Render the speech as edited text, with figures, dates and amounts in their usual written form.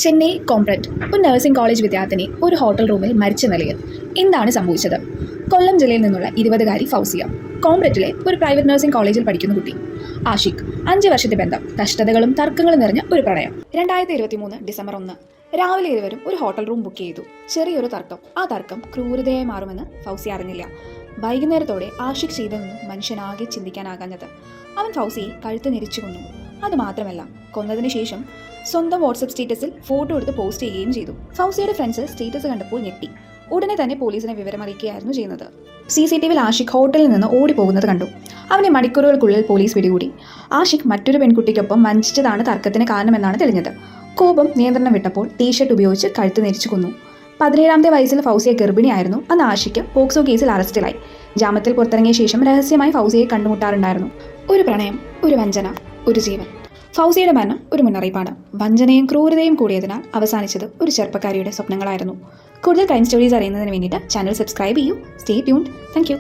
ചെന്നൈ കോംബ്രറ്റ് ഒരു nursing college വിദ്യാർത്ഥിനി ഒരു ഹോട്ടൽ റൂമിൽ മരിച്ച നിലയിൽ. എന്താണ് സംഭവിച്ചത്? കൊല്ലം ജില്ലയിൽ നിന്നുള്ള 20-കാരി ഫൗസിയ കോംബ്രറ്റിലെ ഒരു പ്രൈവറ്റ് നഴ്സിംഗ് കോളേജിൽ പഠിക്കുന്ന കുട്ടി. ആഷിഖ് 5 വർഷത്തെ ബന്ധം, കഷ്ടതകളും തർക്കങ്ങളും നിറഞ്ഞ ഒരു പ്രണയം. 2023 ഡിസംബർ 1 രാവിലെ ഇരുവരും ഒരു ഹോട്ടൽ റൂം ബുക്ക് ചെയ്തു. ചെറിയൊരു തർക്കം. ആ തർക്കം ക്രൂരതയായി മാറുമെന്ന് ഫൗസിയ അറിഞ്ഞില്ല. വൈകുന്നേരത്തോടെ ആഷിഖ് ചെയ്തതൊന്നും മനുഷ്യനാകെ ചിന്തിക്കാനാകാഞ്ഞത്. അവൻ ഫൗസിയെ കഴുത്ത് ഞെരിച്ചു കൊന്നു. അതുമാത്രമല്ല, കൊന്നതിന് ശേഷം സ്വന്തം വാട്സപ്പ് സ്റ്റേറ്റസിൽ ഫോട്ടോ എടുത്ത് പോസ്റ്റ് ചെയ്യുകയും ചെയ്തു. ഫൗസിയുടെ ഫ്രണ്ട്സ് സ്റ്റേറ്റസ് കണ്ടപ്പോൾ ഞെട്ടി. ഉടനെ തന്നെ പോലീസിനെ വിവരമറിയിക്കുകയായിരുന്നു ചെയ്യുന്നത്. CCTVയിൽ ആഷിഖ് ഹോട്ടലിൽ നിന്ന് ഓടിപ്പോകുന്നത് കണ്ടു. അവനെ മണിക്കൂറുകൾക്കുള്ളിൽ പോലീസ് പിടികൂടി. ആഷിഖ് മറ്റൊരു പെൺകുട്ടിക്കൊപ്പം വഞ്ചിച്ചതാണ് തർക്കത്തിന് കാരണമെന്നാണ് തെളിഞ്ഞത്. കോപം നിയന്ത്രണം വിട്ടപ്പോൾ ടീഷർട്ട് ഉപയോഗിച്ച് കഴുത്ത് ഞെരിച്ചു കൊന്നു. 17ാമത്തെ വയസ്സിൽ ഫൗസിയ ഗർഭിണിയായിരുന്നു. അന്ന് ആഷിഖ് പോക്സോ കേസിൽ അറസ്റ്റിലായി. ജാമ്യത്തിൽ പുറത്തിറങ്ങിയ ശേഷം രഹസ്യമായി ഫൗസിയെ കണ്ടുമുട്ടാറുണ്ടായിരുന്നു. ഒരു പ്രണയം, ഒരു വഞ്ചന, ഒരു ജീവൻ. ഫൗസിയുടെ മരണം ഒരു മുന്നറിയിപ്പാണ്. വഞ്ചനയും ക്രൂരതയും കൂടിയതിനാൽ അവസാനിച്ചത് ഒരു ചെറുപ്പക്കാരിയുടെ സ്വപ്നങ്ങളായിരുന്നു. കൂടുതൽ ക്രൈം സ്റ്റോറീസ് അറിയുന്നതിന് വേണ്ടിയിട്ട് ചാനൽ സബ്സ്ക്രൈബ് ചെയ്യൂ. Stay tuned. Thank you.